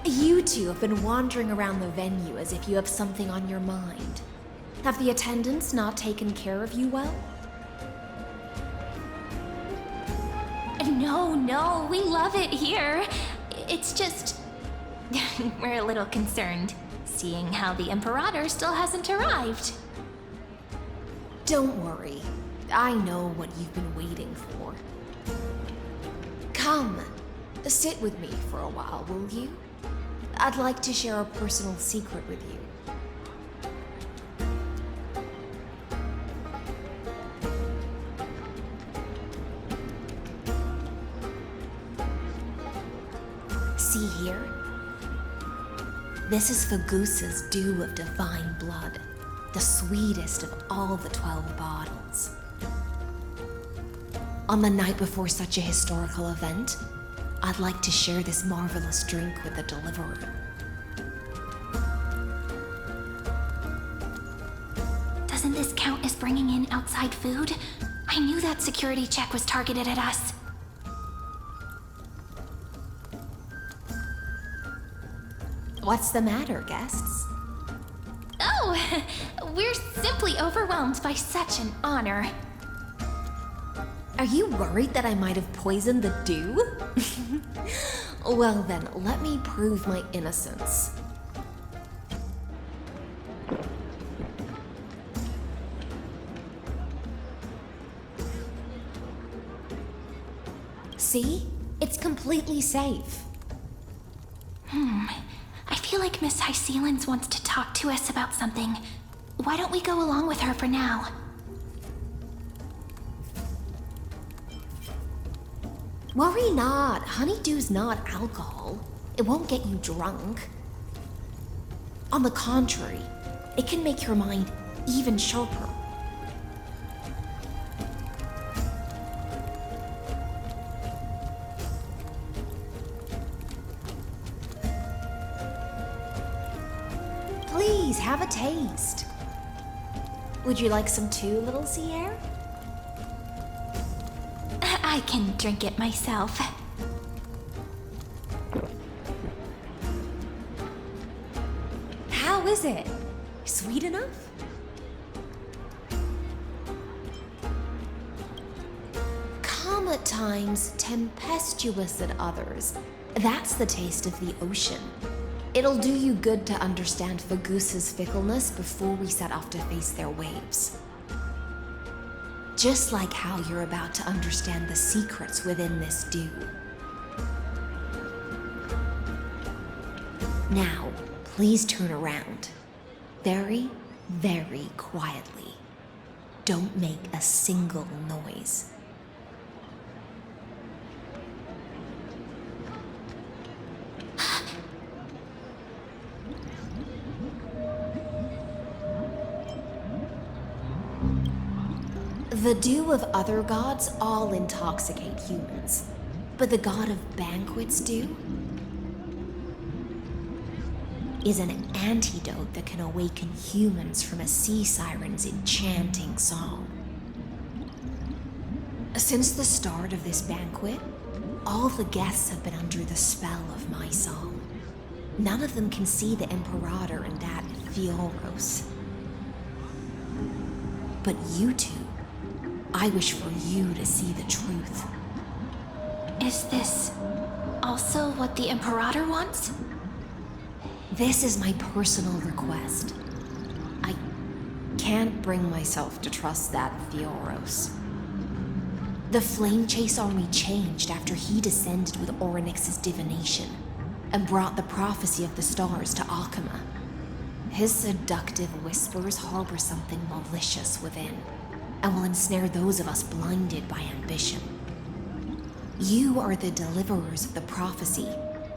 You two have been wandering around the venue as if you have something on your mind. Have the attendants not taken care of you well? No, we love it here. It's just... we're a little concerned, seeing how the Imperator still hasn't arrived. Don't worry. I know what you've been waiting for. Come, sit with me for a while, will you? I'd like to share a personal secret with you. See here? This is Fagusa's dew of divine blood, the sweetest of all the 12 bottles. On the night before such a historical event, I'd like to share this marvelous drink with the Deliverer. Doesn't this count as bringing in outside food? I knew that security check was targeted at us. What's the matter, guests? Oh, we're simply overwhelmed by such an honor. Are you worried that I might have poisoned the dew? Well then, let me prove my innocence. See? It's completely safe. I feel like Miss Hysealans wants to talk to us about something. Why don't we go along with her for now? Worry not. Honeydew's not alcohol. It won't get you drunk. On the contrary, it can make your mind even sharper. Please, have a taste. Would you like some too, little Sierra? I can drink it myself. How is it? Sweet enough? Calm at times, tempestuous at others. That's the taste of the ocean. It'll do you good to understand Fagusa's fickleness before we set off to face their waves. Just like how you're about to understand the secrets within this dew. Now, please turn around. Very, very quietly. Don't make a single noise. The dew of other gods all intoxicate humans, but the god of banquets dew is an antidote that can awaken humans from a sea siren's enchanting song. Since the start of this banquet, all the guests have been under the spell of my song. None of them can see the Imperator and that Fioros. But you two, I wish for you to see the truth. Is this also what the Imperator wants? This is my personal request. I can't bring myself to trust that Fioros. The Flame Chase army changed after he descended with Orynyx's divination and brought the prophecy of the stars to Akama. His seductive whispers harbor something malicious within, and will ensnare those of us blinded by ambition. You are the deliverers of the prophecy,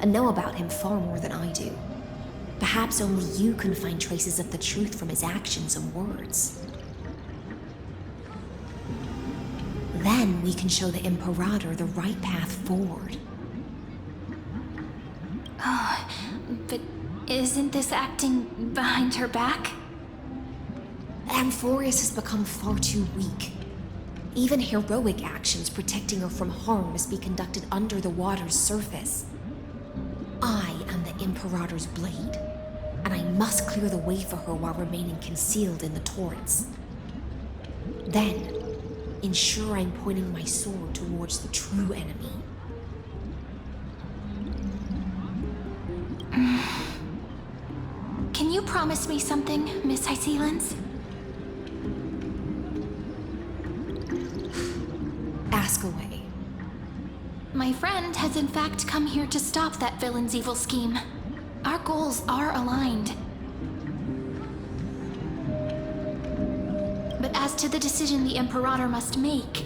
and know about him far more than I do. Perhaps only you can find traces of the truth from his actions and words. Then we can show the Imperator the right path forward. Oh, but isn't this acting behind her back? Amphorius has become far too weak. Even heroic actions protecting her from harm must be conducted under the water's surface. I am the Imperator's blade, and I must clear the way for her while remaining concealed in the torrents. Then, ensure I'm pointing my sword towards the true enemy. Can you promise me something, Miss Hycelens? Ask away. My friend has in fact come here to stop that villain's evil scheme. Our goals are aligned. But as to the decision the Imperator must make,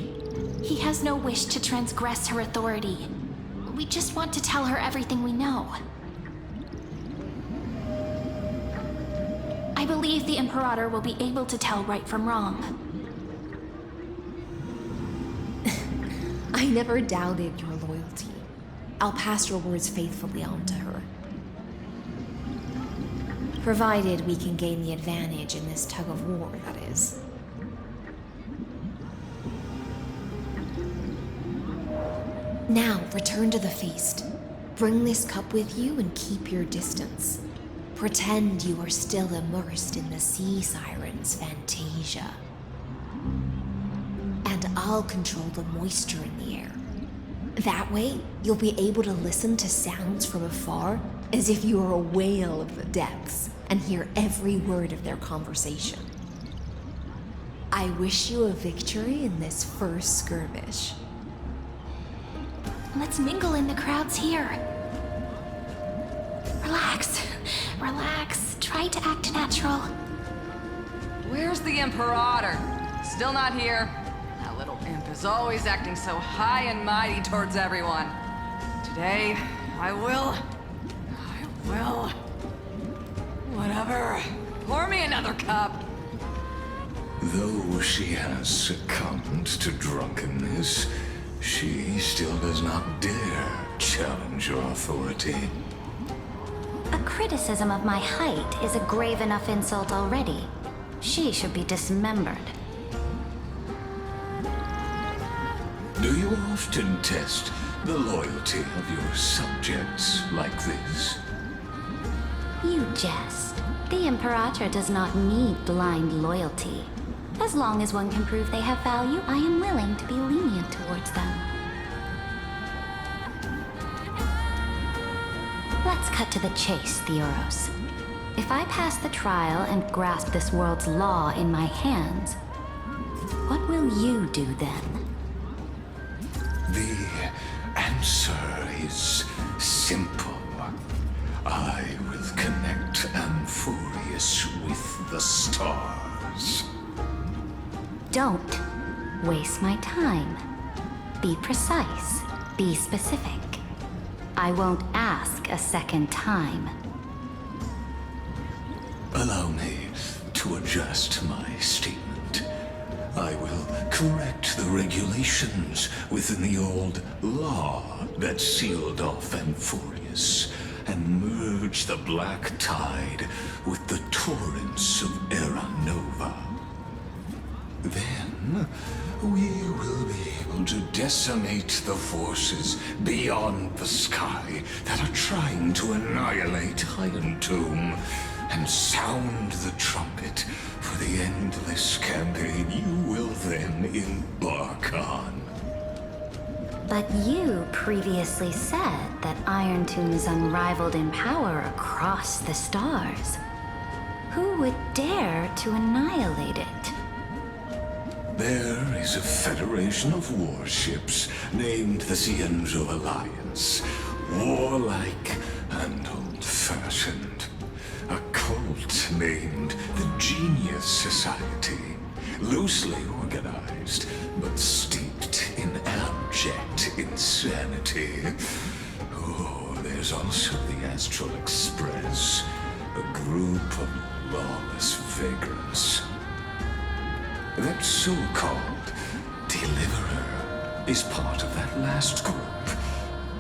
he has no wish to transgress her authority. We just want to tell her everything we know. I believe the Imperator will be able to tell right from wrong. I never doubted your loyalty. I'll pass your words faithfully on to her. Provided we can gain the advantage in this tug of war, that is. Now, return to the feast. Bring this cup with you and keep your distance. Pretend you are still immersed in the sea siren's fantasia. And I'll control the moisture in the air. That way, you'll be able to listen to sounds from afar as if you were a whale of the depths and hear every word of their conversation. I wish you a victory in this first skirmish. Let's mingle in the crowds here. Relax. Relax. Try to act natural. Where's the Imperator? Still not here. That little imp is always acting so high and mighty towards everyone. Today, I will... Whatever. Pour me another cup. Though she has succumbed to drunkenness, she still does not dare challenge your authority. A criticism of my height is a grave enough insult already. She should be dismembered. Do you often test the loyalty of your subjects like this? You jest. The Imperator does not need blind loyalty. As long as one can prove they have value, I am willing to be lenient towards them. Let's cut to the chase, Theoros. If I pass the trial and grasp this world's law in my hands, what will you do then? The answer is simple. I will connect Amphorius with the stars. Don't waste my time. Be precise. Be specific. I won't ask a second time. Allow me to adjust my statement. I will correct the regulations within the old law that sealed off Amphorius and merge the black tide with the torrents of Era Nova. Then, we will be able to decimate the forces beyond the sky that are trying to annihilate Iron Tomb and sound the trumpet for the endless campaign you will then embark on. But you previously said that Iron Tomb is unrivaled in power across the stars. Who would dare to annihilate it? There is a federation of warships named the Cienzo Alliance, warlike and old-fashioned. A cult named the Genius Society, loosely organized, but steeped in abject insanity. Oh, there's also the Astral Express, a group of lawless vagrants. That so-called Deliverer is part of that last group.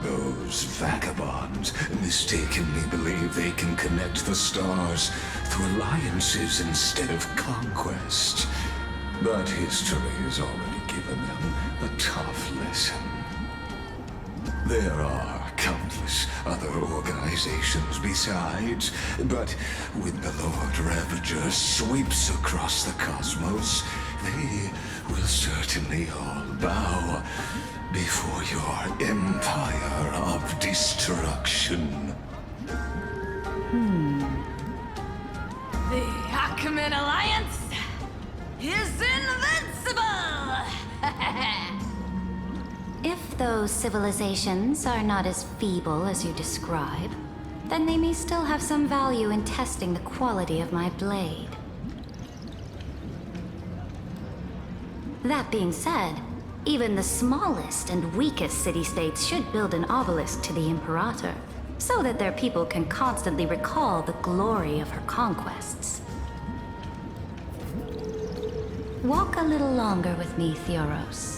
Those vagabonds mistakenly believe they can connect the stars through alliances instead of conquest. But history has already given them a tough lesson. There are countless other organizations besides, but when the Lord Ravager sweeps across the cosmos, they will certainly all bow before your empire of destruction. The Ackman Alliance is invincible! If those civilizations are not as feeble as you describe, then they may still have some value in testing the quality of my blade. That being said, even the smallest and weakest city-states should build an obelisk to the Imperator, so that their people can constantly recall the glory of her conquests. Walk a little longer with me, Theoros.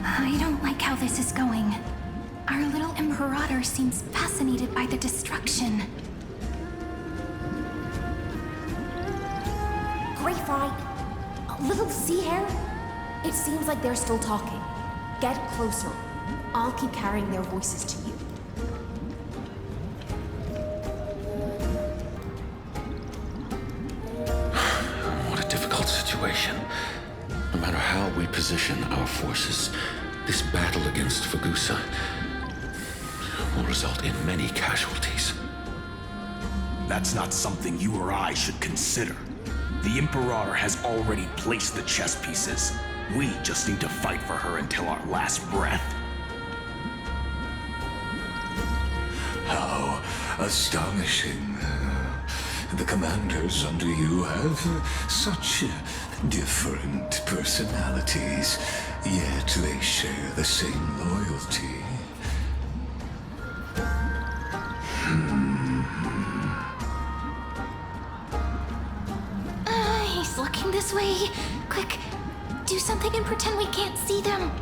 I don't like how this is going. Our little Imperator seems fascinated by the destruction. Great fight. A little sea hare? It seems like they're still talking. Get closer. I'll keep carrying their voices to you. What a difficult situation. No matter how we position our forces, this battle against Fagusa will result in many casualties. That's not something you or I should consider. The Imperator has already placed the chess pieces. We just need to fight for her until our last breath. How astonishing. The commanders under you have such different personalities, yet they share the same loyalty. He's looking this way. Quick, do something and pretend we can't see them.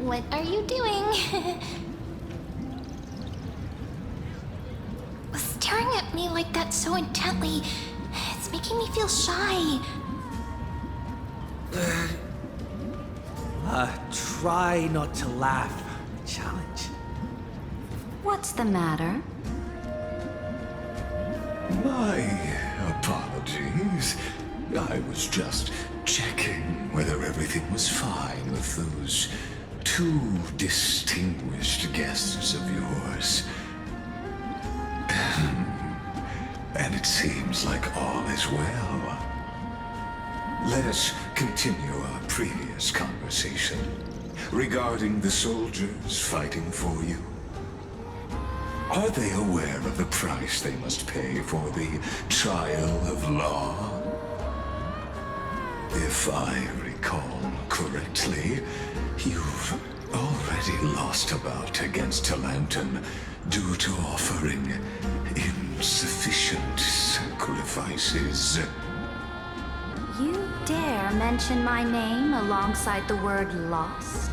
What are you doing? Staring at me like that so intently, it's making me feel shy. Try not to laugh. Challenge. What's the matter? My apologies. I was just checking whether everything was fine with those two distinguished guests of yours. And it seems like all is well. Let us continue our previous conversation regarding the soldiers fighting for you. Are they aware of the price they must pay for the trial of law? If I recall correctly, you've already lost a bout against Talanton due to offering insufficient sacrifices. You dare mention my name alongside the word lost?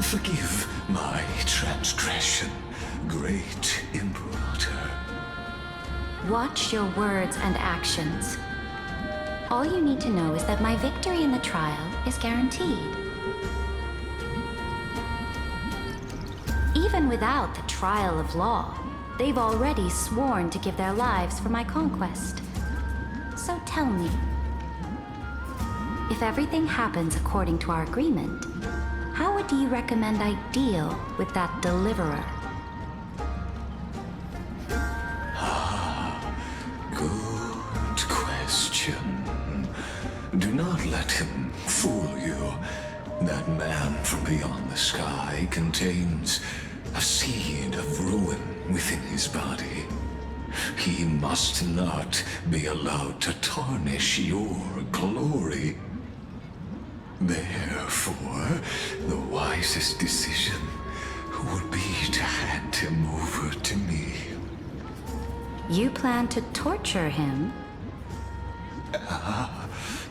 Forgive my transgression, great Imperator. Watch your words and actions. All you need to know is that my victory in the trial is guaranteed. Even without the trial of law, they've already sworn to give their lives for my conquest. So tell me, if everything happens according to our agreement, how would you recommend I deal with that deliverer? Good question. Do not let him fool you. That man from beyond the sky contains a seed of ruin within his body. He must not be allowed to tarnish your glory. Therefore, the wisest decision would be to hand him over to me. You plan to torture him?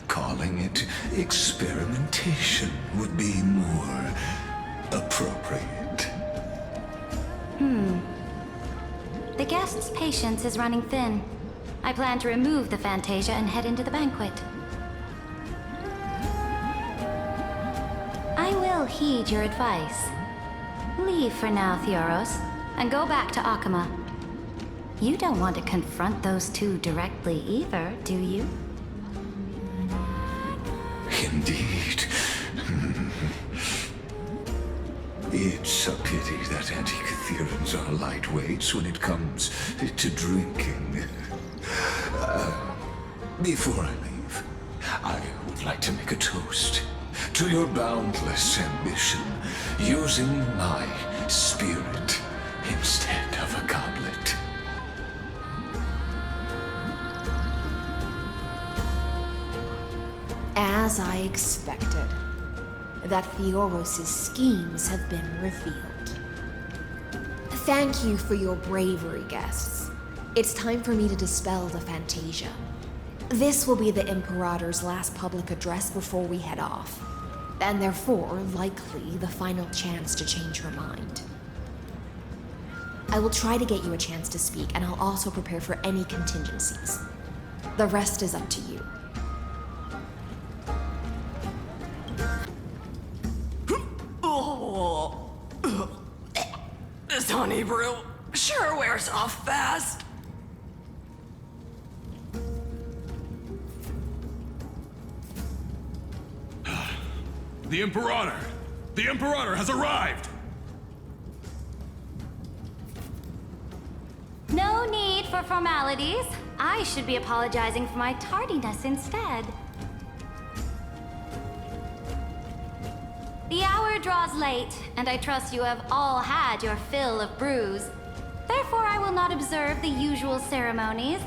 Calling it experimentation would be more appropriate. The guest's patience is running thin. I plan to remove the Fantasia and head into the banquet. I will heed your advice. Leave for now, Theoros, and go back to Akama. You don't want to confront those two directly either, do you? Indeed. It's a pity that Antikytherans are lightweights when it comes to drinking. Before I leave, I would like to make a toast to your boundless ambition, using my spirit instead of a goblet. As I expected, that Theoros' schemes have been revealed. Thank you for your bravery, guests. It's time for me to dispel the Fantasia. This will be the Imperator's last public address before we head off, and therefore, likely, the final chance to change her mind. I will try to get you a chance to speak, and I'll also prepare for any contingencies. The rest is up to you. This honey brew sure wears off fast. The Imperator! The Imperator has arrived! No need for formalities. I should be apologizing for my tardiness instead. The hour draws late, and I trust you have all had your fill of brews. Therefore, I will not observe the usual ceremonies.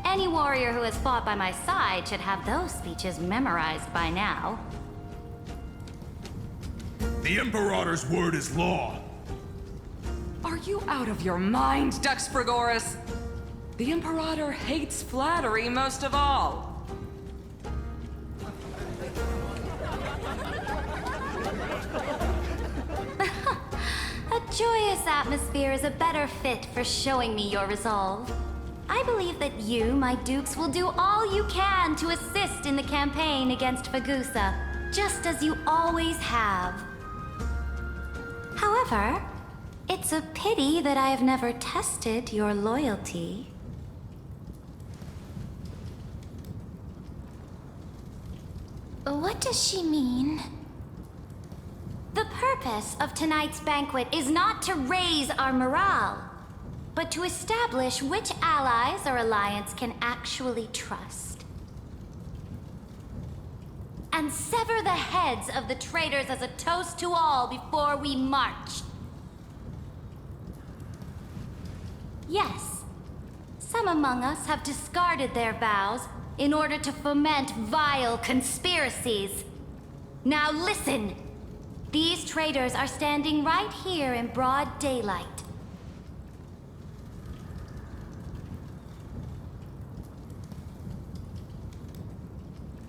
Any warrior who has fought by my side should have those speeches memorized by now. The Imperator's word is law. Are you out of your mind, Dux Frigoris? The Imperator hates flattery most of all. A joyous atmosphere is a better fit for showing me your resolve. I believe that you, my dukes, will do all you can to assist in the campaign against Fagusa, just as you always have. However, it's a pity that I have never tested your loyalty. What does she mean? The purpose of tonight's banquet is not to raise our morale, but to establish which allies our alliance can actually trust. And sever the heads of the traitors as a toast to all before we march. Yes, some among us have discarded their vows in order to foment vile conspiracies. Now listen! These traitors are standing right here in broad daylight.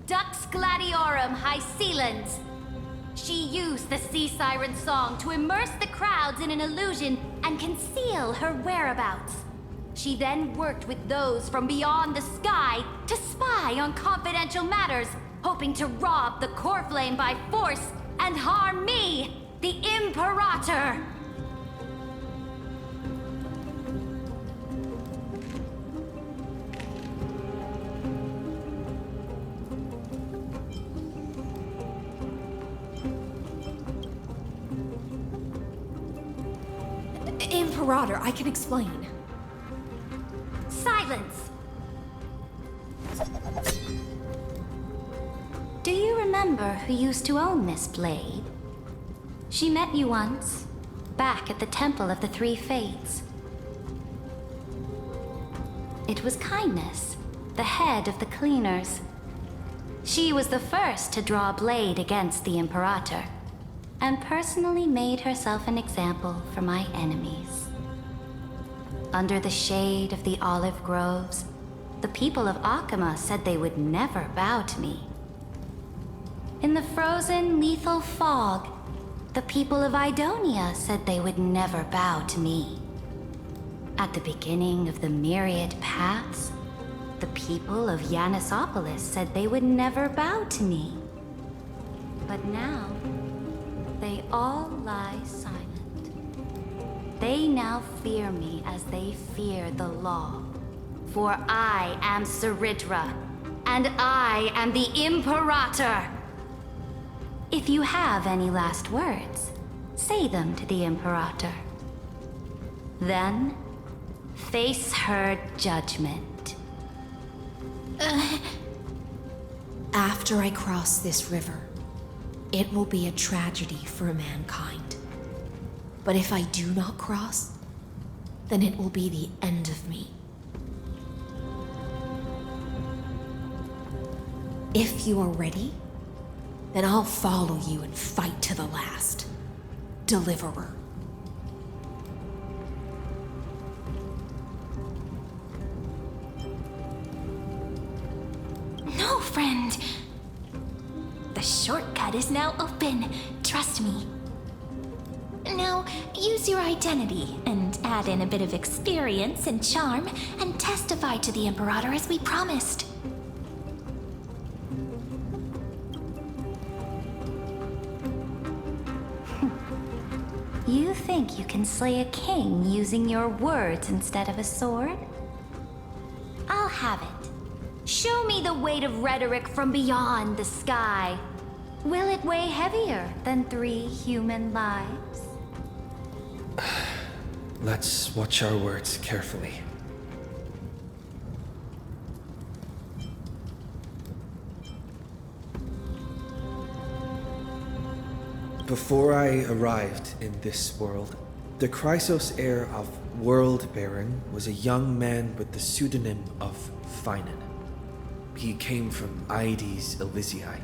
Dux Gladiorum Hycelens. She used the Sea Siren song to immerse the crowds in an illusion and conceal her whereabouts. She then worked with those from beyond the sky to spy on confidential matters, hoping to rob the core flame by force and harm me, the Imperator! Imperator, I can explain. Silence! Do you remember who used to own this blade? She met you once, back at the Temple of the Three Fates. It was Kindness, the head of the Cleaners. She was the first to draw a blade against the Imperator, and personally made herself an example for my enemies. Under the shade of the olive groves, the people of Akama said they would never bow to me. In the frozen, lethal fog, the people of Idonia said they would never bow to me. At the beginning of the myriad paths, the people of Yanisopolis said they would never bow to me. But now, they all lie silent. They now fear me as they fear the law. For I am Saridra, and I am the Imperator! If you have any last words, say them to the Imperator. Then, face her judgment. After I cross this river, it will be a tragedy for mankind. But if I do not cross, then it will be the end of me. If you are ready, then I'll follow you and fight to the last. Deliverer. No, friend. The shortcut is now open. Trust me. Now, use your identity and add in a bit of experience and charm and testify to the Imperator as we promised. You think you can slay a king using your words instead of a sword? I'll have it. Show me the weight of rhetoric from beyond the sky. Will it weigh heavier than 3 human lives? Let's watch our words carefully. Before I arrived in this world, the Chrysos heir of World Baron was a young man with the pseudonym of Finan. He came from Aides Elysiae.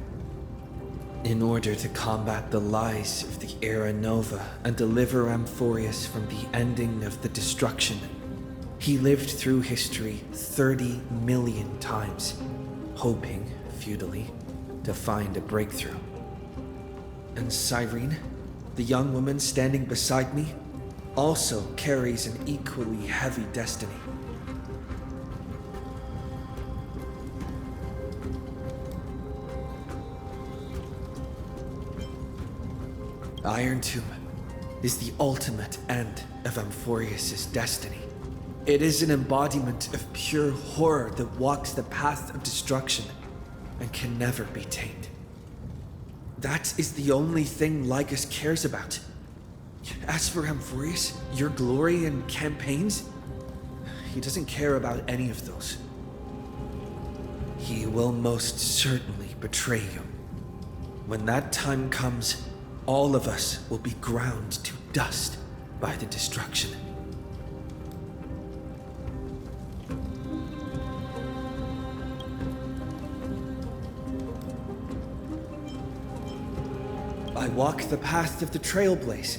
In order to combat the lies of the Era Nova and deliver Amphorius from the ending of the destruction, he lived through history 30 million times, hoping, futilely, to find a breakthrough. And Cyrene, the young woman standing beside me, also carries an equally heavy destiny. Iron Tomb is the ultimate end of Amphorius' destiny. It is an embodiment of pure horror that walks the path of destruction and can never be tamed. That is the only thing Lycus cares about. As for Amphorius, your glory and campaigns, he doesn't care about any of those. He will most certainly betray you. When that time comes, all of us will be ground to dust by the destruction. I walk the path of the Trailblaze.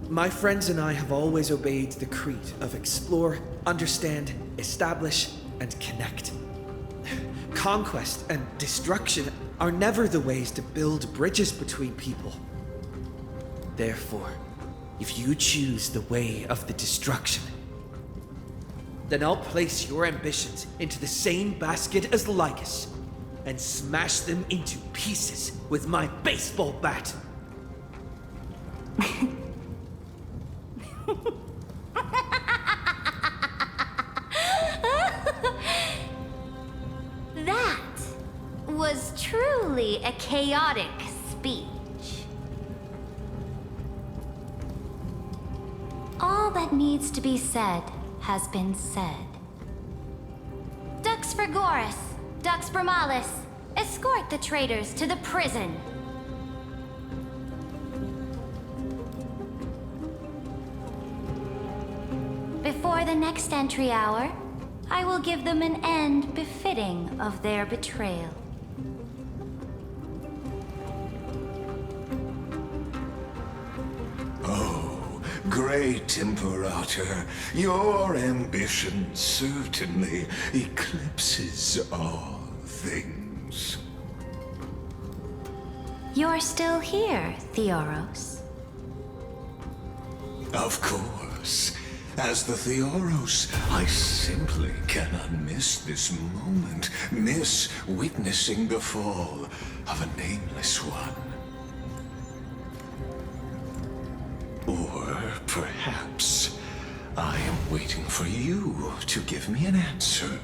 My friends and I have always obeyed the creed of explore, understand, establish, and connect. Conquest and destruction are never the ways to build bridges between people. Therefore, if you choose the way of the destruction, then I'll place your ambitions into the same basket as Lycus and smash them into pieces with my baseball bat. That was truly a chaotic speech. All that needs to be said has been said. Dux Frigoris, Dux Bromalis, escort the traitors to the prison. Before the next entry hour, I will give them an end befitting of their betrayal. Oh, great Imperator, your ambition certainly eclipses all things. You're still here, Theoros. Of course. As the Theoros, I simply cannot miss this moment, miss witnessing the fall of a nameless one. Or perhaps I am waiting for you to give me an answer.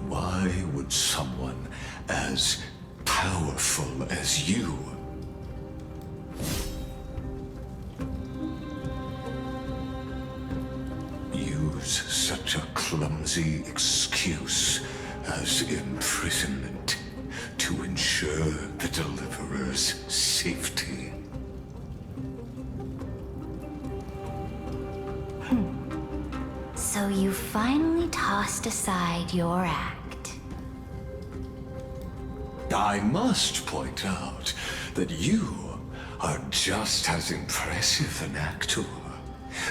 Why would someone as powerful as you use such a clumsy excuse as imprisonment to ensure the Deliverer's safety? So you finally tossed aside your act. I must point out that you are just as impressive an actor.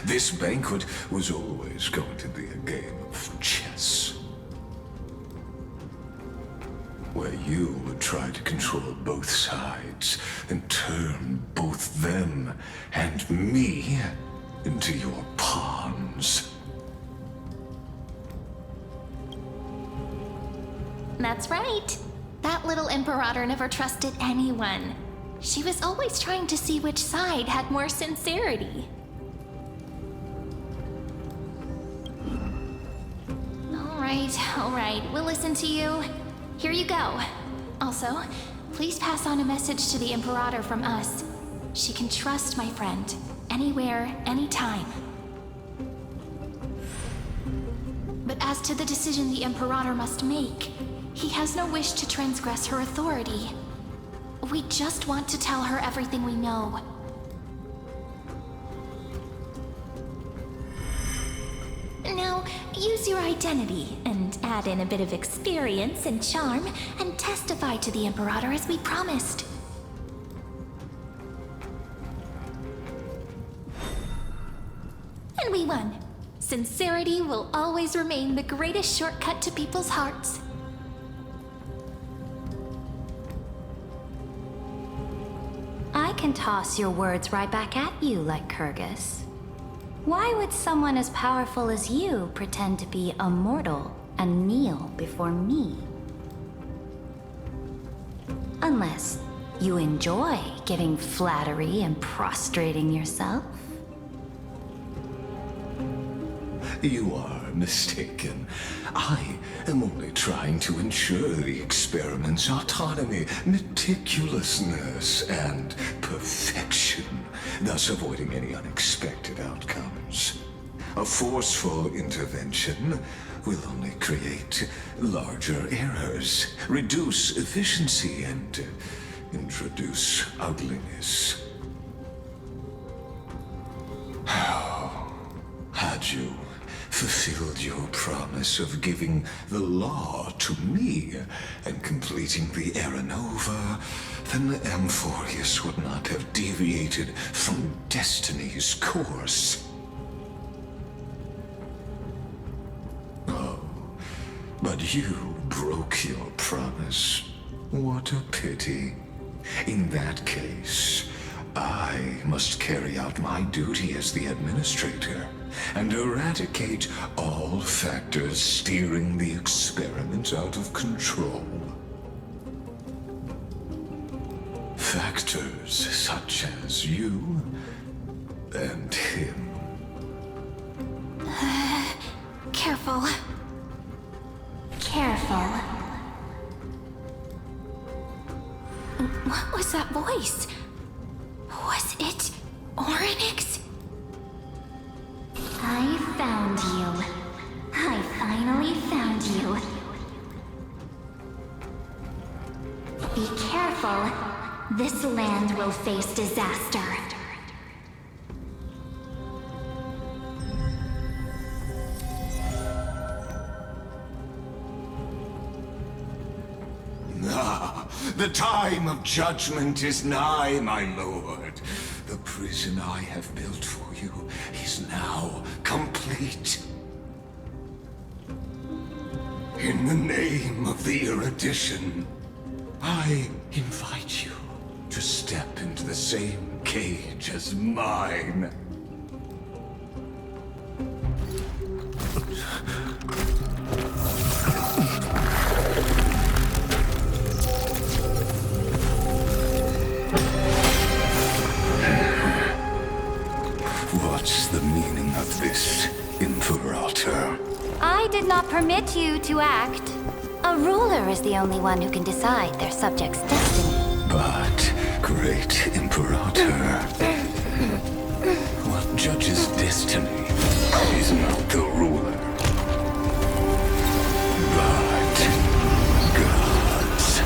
This banquet was always going to be a game of chess, where you would try to control both sides and turn both them and me into your pawns. That's right. That little Imperator never trusted anyone. She was always trying to see which side had more sincerity. All right, we'll listen to you. Here you go. Also, please pass on a message to the Imperator from us. She can trust my friend, anywhere, anytime. But as to the decision the Imperator must make, he has no wish to transgress her authority. We just want to tell her everything we know. Now, use your identity and add in a bit of experience and charm and testify to the Imperator as we promised. And we won. Sincerity will always remain the greatest shortcut to people's hearts. I can toss your words right back at you, like Kyrgyz. Why would someone as powerful as you pretend to be a mortal and kneel before me? Unless you enjoy giving flattery and prostrating yourself. You are mistaken. I am only trying to ensure the experiment's autonomy, meticulousness, and perfection, thus avoiding any unexpected outcomes. A forceful intervention will only create larger errors, reduce efficiency, and introduce ugliness. Had you fulfilled your promise of giving the law to me and completing the Aranova, then the Amphorius would not have deviated from destiny's course. Oh, but you broke your promise. What a pity. In that case, I must carry out my duty as the administrator and eradicate all factors steering the experiment out of control. Factors such as you and him. Careful. Careful. What was that voice? Was it Orynyx? I found you. I finally found you. Be careful. This land will face disaster. Ah, the time of judgment is nigh, my lord. The prison I have built for you is now complete. In the name of the erudition, I invite you to step into the same cage as mine. What's the meaning of this, Imperator? I did not permit you to act. A ruler is the only one who can decide their subject's destiny. But, great Imperator, what judges destiny is not the ruler, but gods.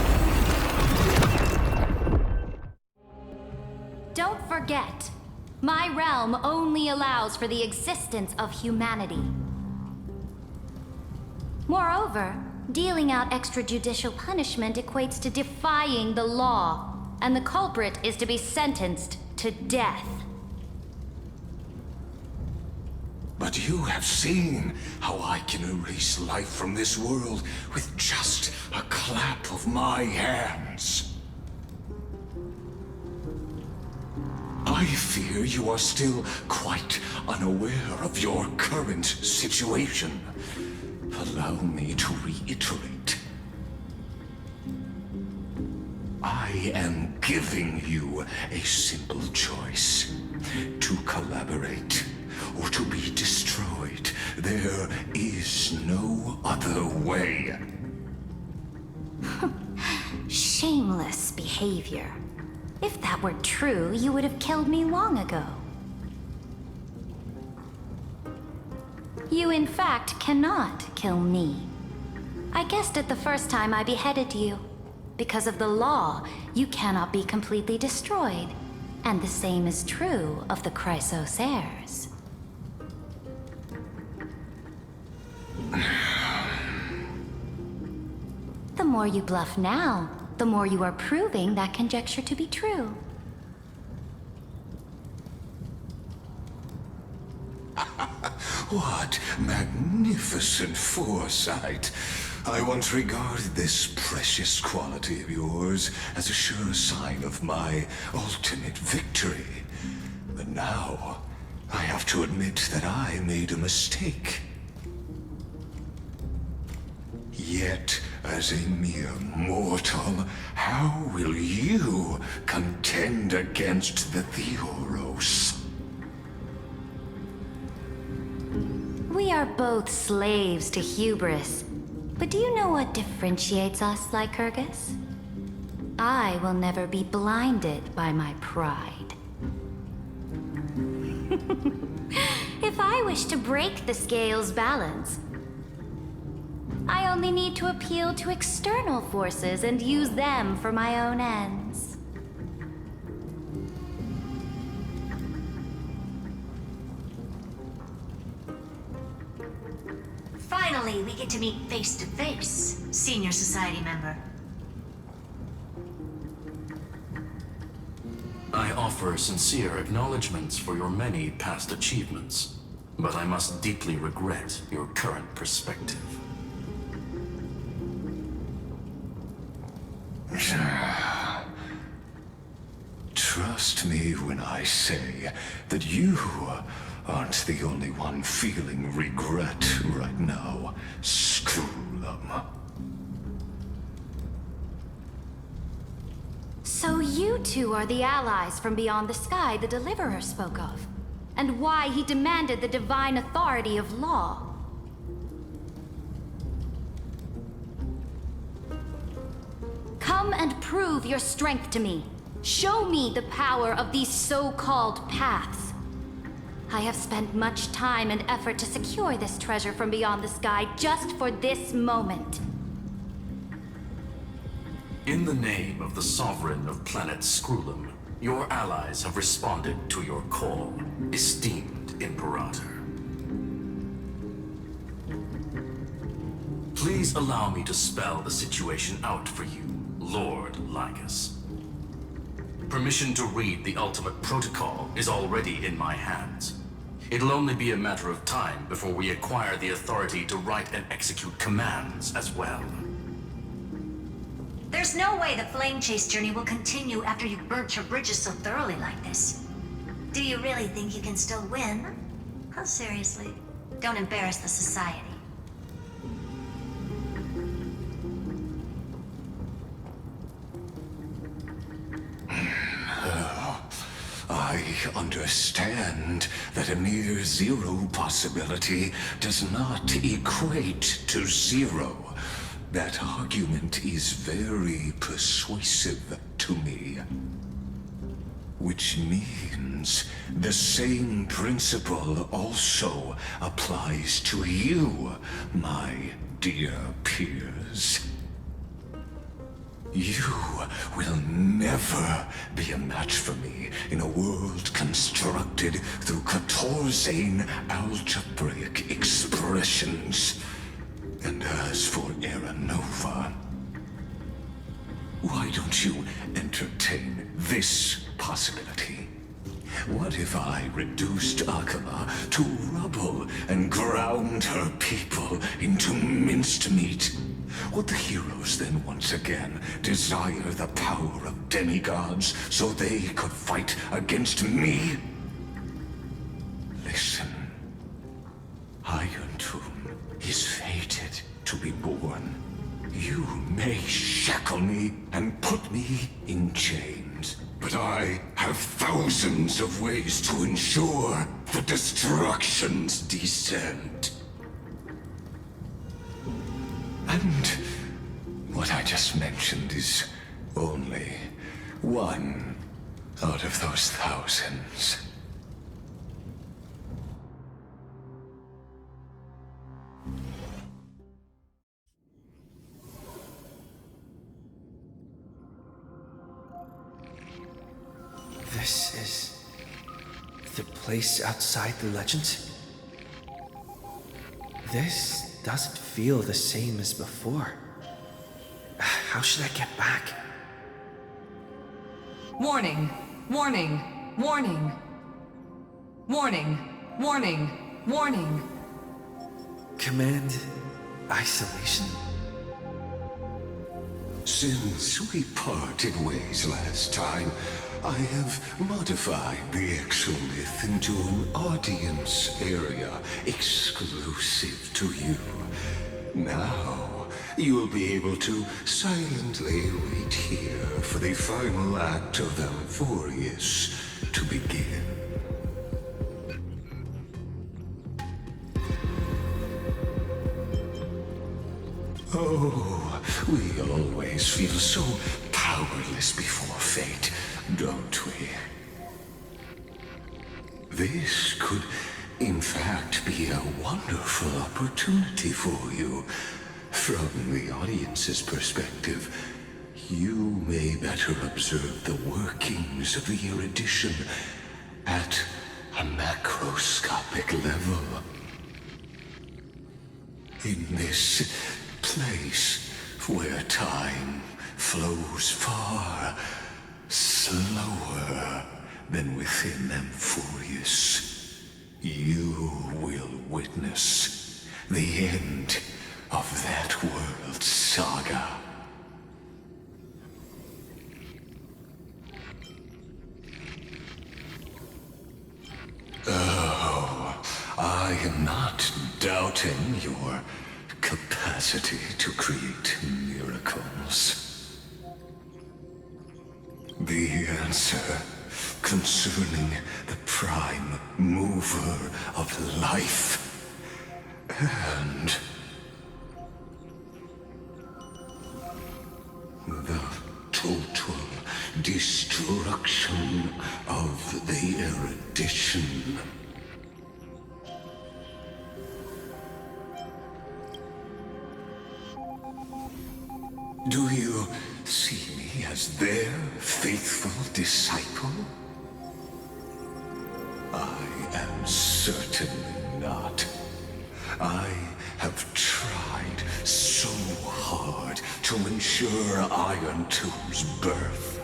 Don't forget, my realm only allows for the existence of humanity. Moreover, dealing out extrajudicial punishment equates to defying the law, and the culprit is to be sentenced to death. But you have seen how I can erase life from this world with just a clap of my hands. I fear you are still quite unaware of your current situation. Allow me to reiterate. I am giving you a simple choice. To collaborate or to be destroyed. There is no other way. Shameless behavior. If that were true, you would have killed me long ago. You, in fact, cannot kill me. I guessed it the first time I beheaded you. Because of the law, you cannot be completely destroyed. And the same is true of the Chrysos heirs. The more you bluff now, the more you are proving that conjecture to be true. What magnificent foresight. I once regarded this precious quality of yours as a sure sign of my ultimate victory. But now, I have to admit that I made a mistake. Yet, as a mere mortal, how will you contend against the Theoros? We are both slaves to hubris. But do you know what differentiates us, Lycurgus? I will never be blinded by my pride. If I wish to break the scale's balance, I only need to appeal to external forces and use them for my own ends. Finally, we get to meet face to face, Senior Society member. I offer sincere acknowledgments for your many past achievements, but I must deeply regret your current perspective. Trust me when I say that you aren't the only one feeling regret right now, Screwlum. So you two are the allies from beyond the sky the Deliverer spoke of, and why he demanded the divine authority of law. Come and prove your strength to me. Show me the power of these so-called paths. I have spent much time and effort to secure this treasure from beyond the sky just for this moment. In the name of the Sovereign of Planet Screwlum, your allies have responded to your call, esteemed Imperator. Please allow me to spell the situation out for you, Lord Lycus. Permission to read the ultimate protocol is already in my hands. It'll only be a matter of time before we acquire the authority to write and execute commands as well. There's no way the flame chase journey will continue after you've burnt your bridges so thoroughly like this. Do you really think you can still win? Oh, seriously. Don't embarrass the society. I understand that a near zero possibility does not equate to zero. That argument is very persuasive to me. Which means the same principle also applies to you, my dear peers. You will never be a match for me in a world constructed through Catorzane algebraic expressions. And as for Aranova, why don't you entertain this possibility? What if I reduced Akala to rubble and ground her people into minced meat? Would the heroes then once again desire the power of demigods so they could fight against me? Listen. Iron Tomb is fated to be born. You may shackle me and put me in chains, but I have thousands of ways to ensure the destruction's descent. And what I just mentioned is only one out of those thousands. This is the place outside the legends? This doesn't feel the same as before. How should I get back? Warning! Warning! Warning! Warning! Warning! Warning! Command isolation? Since we parted ways last time, I have modified the exolith into an audience area exclusive to you. Now, you'll be able to silently wait here for the final act of Amphorius to begin. Oh, we always feel so powerless before fate, don't we? This could, in fact, be a wonderful opportunity for you. From the audience's perspective, you may better observe the workings of the erudition at a macroscopic level. In this place where time flows far slower than within Amphorius, you will witness the end of that world's saga. Oh, I am not doubting your capacity to create miracles. The answer concerning the prime mover of life and the total destruction of the erudition. Do you see me as their faithful disciple? I am certainly not. I have tried so hard to ensure Iron Tomb's birth,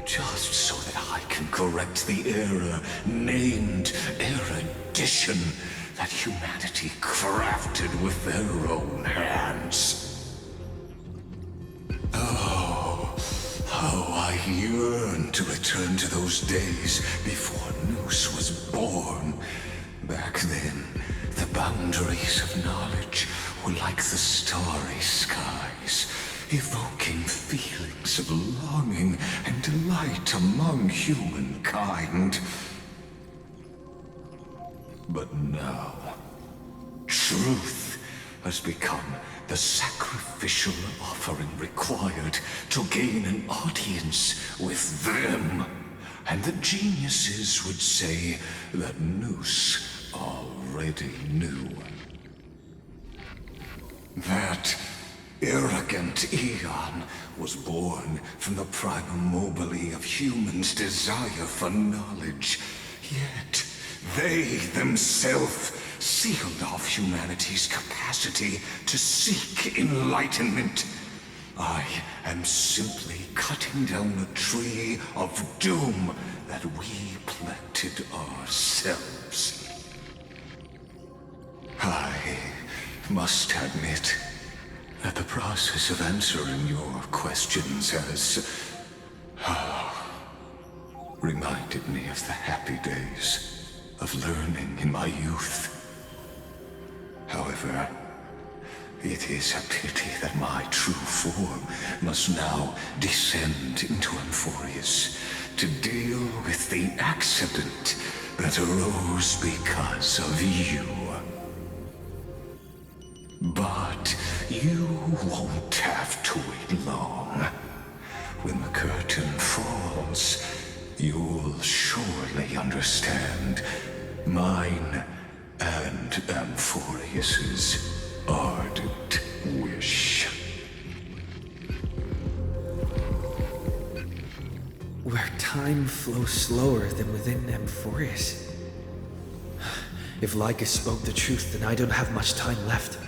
just so that I can correct the error named erudition that humanity crafted with their own hands. Oh, yearn to return to those days before Noose was born. Back then, the boundaries of knowledge were like the starry skies, evoking feelings of longing and delight among humankind. But now, truth has become the sacrificial offering required to gain an audience with them. And the geniuses would say that Noose already knew. That arrogant Eon was born from the primal mobile of humans' desire for knowledge. Yet, they themselves sealed off humanity's capacity to seek enlightenment. I am simply cutting down a tree of doom that we planted ourselves. I must admit that the process of answering your questions has reminded me of the happy days of learning in my youth. However, it is a pity that my true form must now descend into Amphorius to deal with the accident that arose because of you. But you won't have to wait long. When the curtain falls, you'll surely understand mine and Amphorius's ardent wish. Where time flows slower than within Amphorius. If Lycus spoke the truth, then I don't have much time left.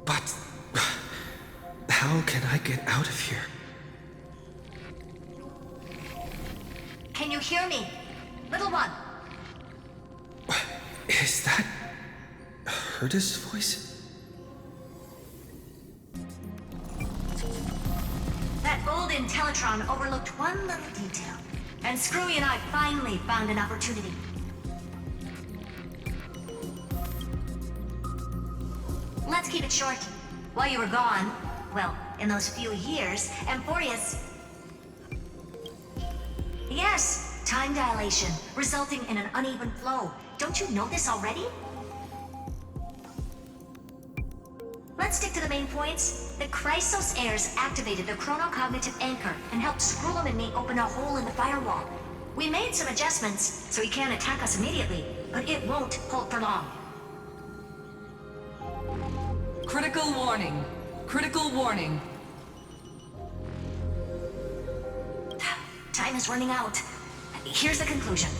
But how can I get out of here? Can you hear me? Little one. Is that Herda's voice? That old Intellitron overlooked one little detail. And Screwy and I finally found an opportunity. Let's keep it short. While you were gone, well, in those few years, Amphorius... Yes, time dilation, resulting in an uneven flow. Don't you know this already? Let's stick to the main points. The Chrysos heirs activated the chronocognitive anchor and helped Skrullum and me open a hole in the firewall. We made some adjustments, so he can't attack us immediately, but it won't hold for long. Critical warning. Critical warning. Time is running out. Here's the conclusion.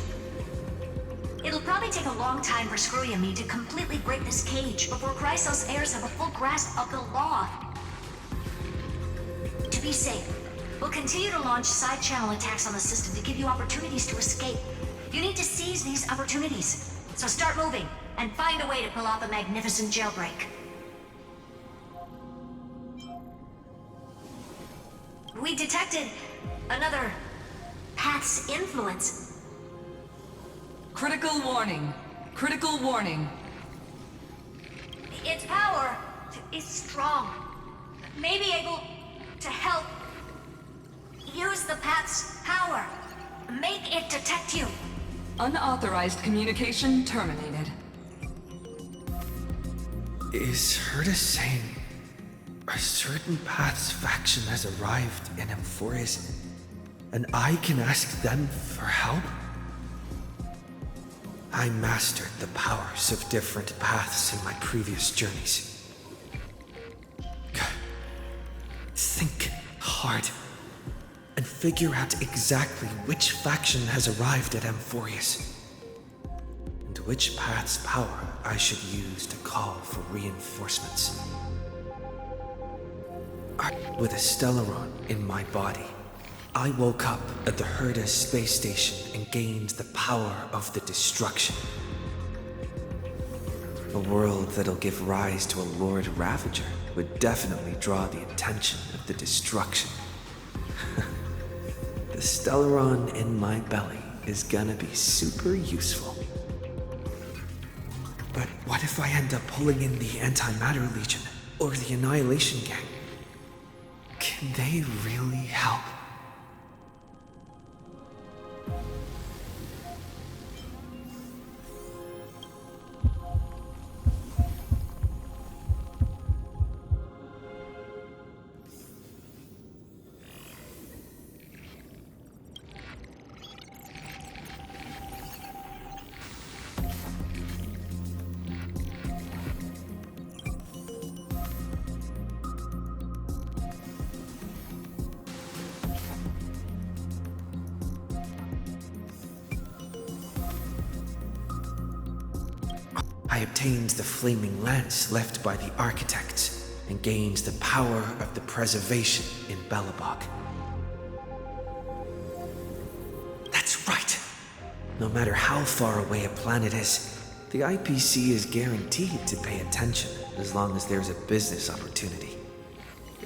It'll probably take a long time for Screwy and me to completely break this cage before Chrysos heirs have a full grasp of the law. To be safe, we'll continue to launch side-channel attacks on the system to give you opportunities to escape. You need to seize these opportunities. So start moving, and find a way to pull off a magnificent jailbreak. We detected another path's influence. Critical warning. Critical warning. Its power is strong. May be able to help. Use the path's power. Make it detect you. Unauthorized communication terminated. Is Herda saying a certain path's faction has arrived in Amphorius, and I can ask them for help? I mastered the powers of different paths in my previous journeys. Think hard and figure out exactly which faction has arrived at Amphorius, and which path's power I should use to call for reinforcements. With a Stellaron in my body, I woke up at the Herda space station and gained the power of the destruction. A world that'll give rise to a Lord Ravager would definitely draw the attention of the destruction. The Stellaron in my belly is gonna be super useful. But what if I end up pulling in the Antimatter Legion or the Annihilation Gang? Can they really help? I obtained the flaming lance left by the architects and gained the power of the preservation in Belobog. That's right! No matter how far away a planet is, the IPC is guaranteed to pay attention as long as there's a business opportunity.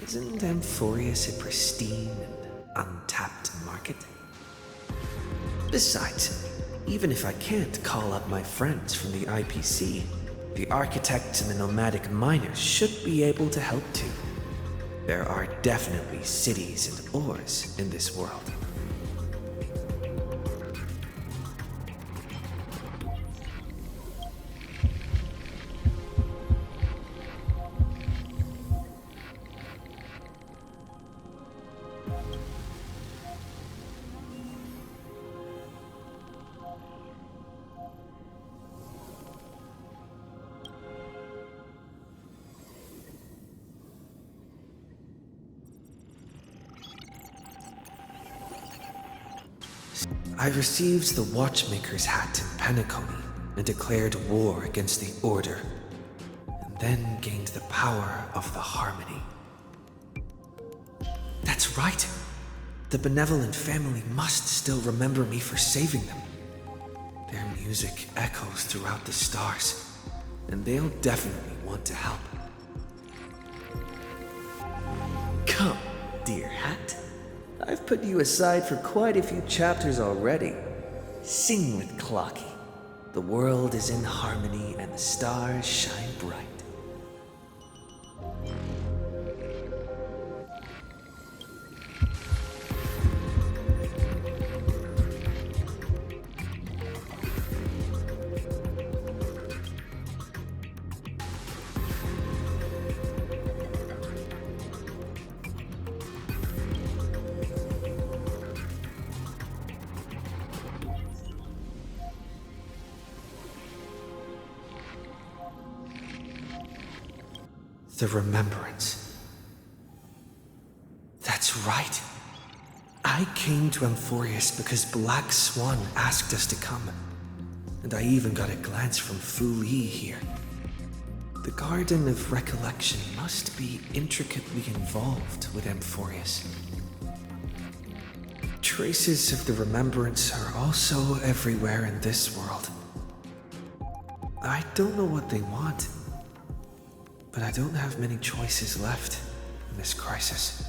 Isn't Amphorius a pristine and untapped market? Besides, even if I can't call up my friends from the IPC, the architects and the nomadic miners should be able to help too. There are definitely cities and ores in this world. I received the Watchmaker's hat in Penacony and declared war against the Order, and then gained the power of the Harmony. That's right! The benevolent family must still remember me for saving them. Their music echoes throughout the stars, and they'll definitely want to help. Come, dear hat. I've put you aside for quite a few chapters already. Sing with Clocky. The world is in harmony and the stars shine bright. The Remembrance. That's right. I came to Amphorius because Black Swan asked us to come. And I even got a glance from Fu Li here. The Garden of Recollection must be intricately involved with Amphorius. Traces of the Remembrance are also everywhere in this world. I don't know what they want. But I don't have many choices left in this crisis.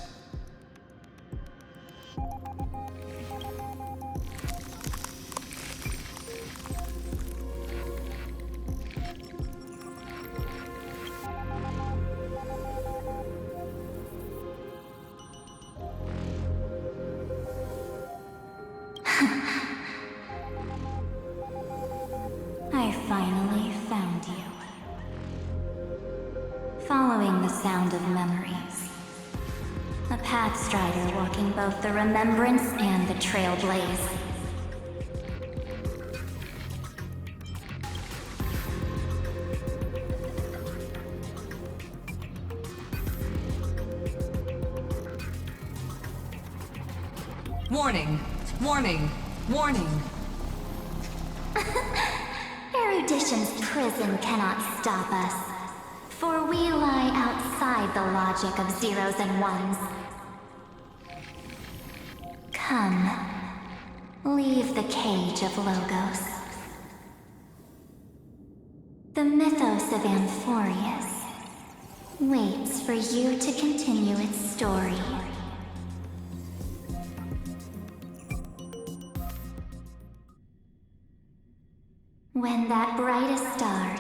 I finally found you. Following the sound of memories. A pathstrider walking both the Remembrance and the Trailblaze. Warning! Warning! Warning! Erudition's prison cannot stop us. For we lie outside the logic of zeros and ones. Come, leave the cage of Logos. The mythos Meadows of Amphorius waits for you to continue its story. When that brightest star,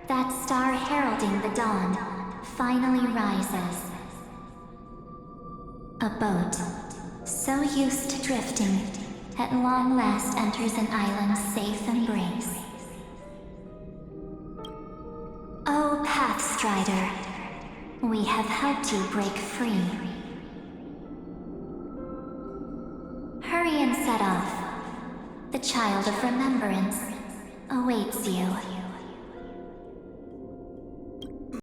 that star heralding the dawn, finally rises, a boat, so used to drifting, at long last enters an island's safe embrace. Oh, Pathstrider, we have helped you break free. Hurry and set off. The Child of Remembrance awaits you.